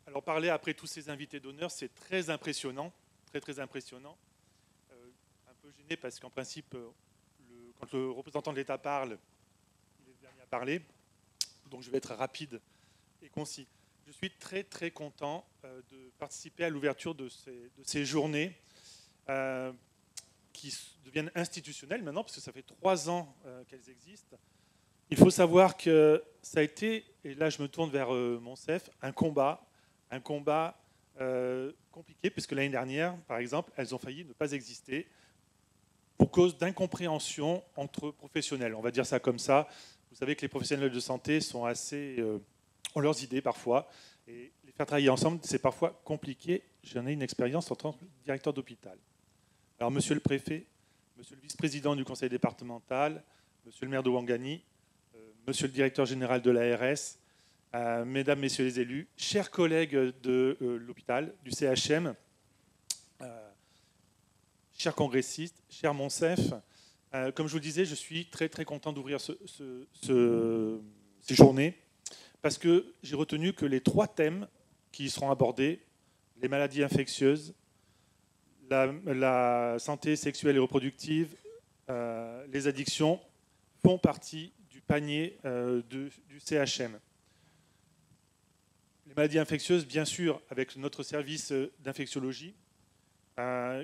Alors parler après tous ces invités d'honneur, c'est très impressionnant, très impressionnant. Un peu gêné parce qu'en principe, quand le représentant de l'État parle, il est le dernier à parler. Donc je vais être rapide et concis. Je suis très content de participer à l'ouverture de ces journées qui deviennent institutionnelles maintenant, parce que ça fait 3 ans qu'elles existent. Il faut savoir que ça a été, et là je me tourne vers Monsef, un combat compliqué, puisque l'année dernière, par exemple, elles ont failli ne pas exister pour cause d'incompréhension entre professionnels. On va dire ça comme ça. Vous savez que les professionnels de santé sont ont leurs idées parfois, et les faire travailler ensemble, c'est parfois compliqué. J'en ai une expérience en tant que directeur d'hôpital. Alors, monsieur le préfet, monsieur le vice-président du conseil départemental, monsieur le maire de Ouangani, monsieur le directeur général de l'ARS, mesdames, messieurs les élus, chers collègues de l'hôpital, du CHM, chers congressistes, chers Monsef, comme je vous le disais, je suis très content d'ouvrir ces journées parce que j'ai retenu que les 3 thèmes qui y seront abordés, les maladies infectieuses, la santé sexuelle et reproductive, les addictions, font partie du panier du CHM. Les maladies infectieuses, bien sûr, avec notre service d'infectiologie,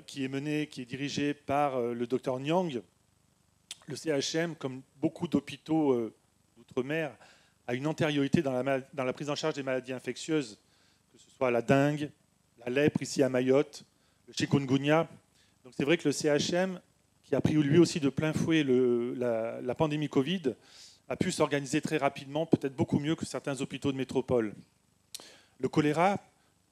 qui est dirigé par le docteur Nyang. Le CHM, comme beaucoup d'hôpitaux d'outre-mer, a une antériorité dans la prise en charge des maladies infectieuses, que ce soit la dengue, la lèpre ici à Mayotte, le chikungunya. Donc c'est vrai que le CHM, qui a pris lui aussi de plein fouet la pandémie Covid, a pu s'organiser très rapidement, peut-être beaucoup mieux que certains hôpitaux de métropole. Le choléra,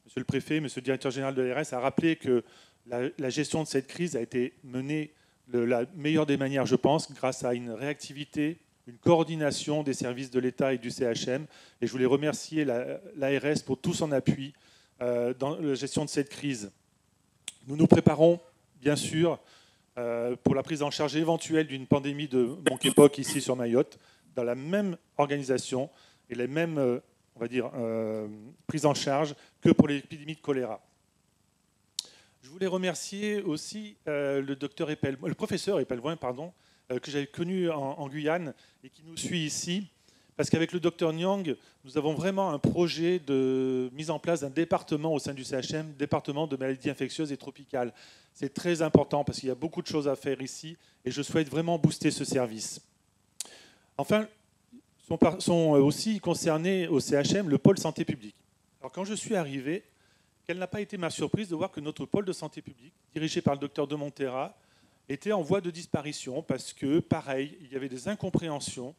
monsieur le préfet, monsieur le directeur général de l'ARS a rappelé que la gestion de cette crise a été menée de la meilleure des manières, je pense, grâce à une réactivité, une coordination des services de l'État et du CHM. Et je voulais remercier l'ARS pour tout son appui dans la gestion de cette crise. Nous nous préparons, bien sûr, pour la prise en charge éventuelle d'une pandémie de monkeypox ici sur Mayotte, dans la même organisation et les mêmes, on va dire, prises en charge que pour l'épidémie de choléra. Je voulais remercier aussi le professeur Epelvoin, que j'avais connu en Guyane et qui nous suit ici, parce qu'avec le docteur Nyang, nous avons vraiment un projet de mise en place d'un département au sein du CHM, département de maladies infectieuses et tropicales. C'est très important parce qu'il y a beaucoup de choses à faire ici et je souhaite vraiment booster ce service. Enfin, sont aussi concernés au CHM le pôle santé publique. Alors quand je suis arrivé, quelle n'a pas été ma surprise de voir que notre pôle de santé publique, dirigé par le docteur de Montera, était en voie de disparition parce que, pareil, il y avait des incompréhensions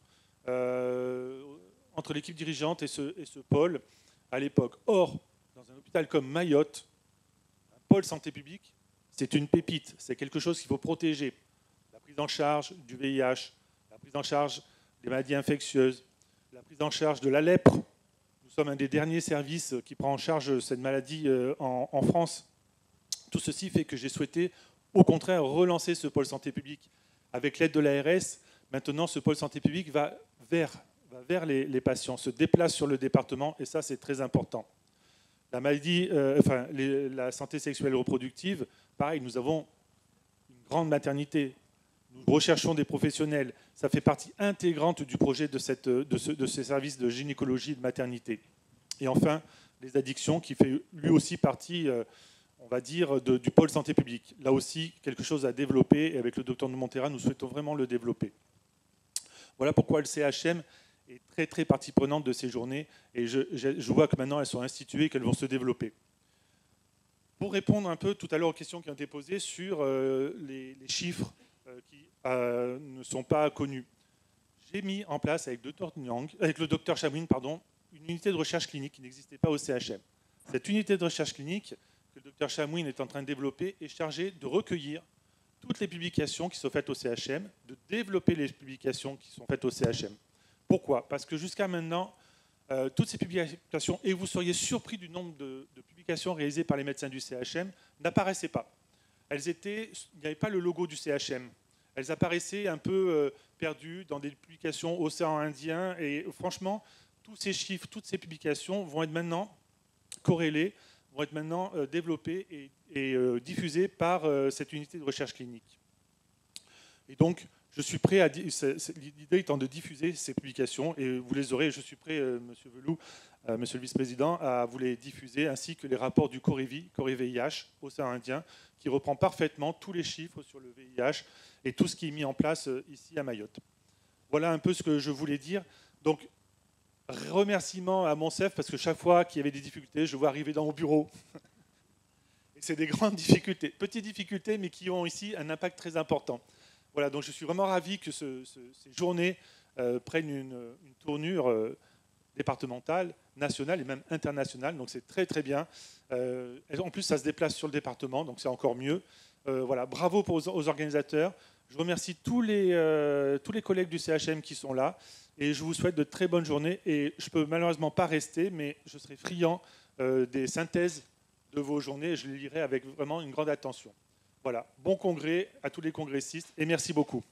entre l'équipe dirigeante et ce pôle à l'époque. Or, dans un hôpital comme Mayotte, un pôle santé publique, c'est une pépite, c'est quelque chose qu'il faut protéger. La prise en charge du VIH, la prise en charge des maladies infectieuses, la prise en charge de la lèpre. Nous sommes un des derniers services qui prend en charge cette maladie en France. Tout ceci fait que j'ai souhaité, au contraire, relancer ce pôle santé publique. Avec l'aide de l'ARS, maintenant, ce pôle santé publique va vers les patients, se déplace sur le département, et ça, c'est très important. La maladie, la santé sexuelle et reproductive, pareil, nous avons une grande maternité. Nous recherchons des professionnels. Ça fait partie intégrante du projet de ces services de gynécologie et de maternité. Et enfin, les addictions, qui fait lui aussi partie, on va dire, du pôle santé publique. Là aussi, quelque chose à développer. Et avec le docteur de Montera, nous souhaitons vraiment le développer. Voilà pourquoi le CHM est très partie prenante de ces journées. Et je vois que maintenant, elles sont instituées, qu'elles vont se développer. Pour répondre un peu tout à l'heure aux questions qui ont été posées sur les chiffres qui ne sont pas connus. J'ai mis en place avec le docteur Chamouine, une unité de recherche clinique qui n'existait pas au CHM. Cette unité de recherche clinique que le docteur Chamouine est en train de développer est chargée de recueillir toutes les publications qui sont faites au CHM, de développer les publications qui sont faites au CHM. Pourquoi ? Parce que jusqu'à maintenant, toutes ces publications, et vous seriez surpris du nombre de publications réalisées par les médecins du CHM, n'apparaissaient pas. Il n'y avait pas le logo du CHM. Elles apparaissaient un peu perdues dans des publications Océan Indien. Et franchement, tous ces chiffres, toutes ces publications vont être maintenant corrélés vont être maintenant développés et diffusés par cette unité de recherche clinique. Et donc, je suis prêt à l'idée étant de diffuser ces publications, et vous les aurez, je suis prêt, Monsieur Velou, Monsieur le Vice-président, à vous les diffuser, ainsi que les rapports du Corée-VIH, Océan Indien, qui reprend parfaitement tous les chiffres sur le VIH et tout ce qui est mis en place ici à Mayotte. Voilà un peu ce que je voulais dire. Donc, remerciements à Monsef, parce que chaque fois qu'il y avait des difficultés, je vois arriver dans mon bureau. Et c'est des grandes difficultés, petites difficultés, mais qui ont ici un impact très important. Voilà, donc je suis vraiment ravi que ces journées prennent une tournure départementale, nationale et même internationale. Donc c'est très très bien. En plus, ça se déplace sur le département, donc c'est encore mieux. Voilà, bravo aux organisateurs. Je remercie tous les collègues du CHM qui sont là. Et je vous souhaite de très bonnes journées. Et je ne peux malheureusement pas rester, mais je serai friand des synthèses de vos journées. Et je les lirai avec vraiment une grande attention. Voilà, bon congrès à tous les congressistes et merci beaucoup.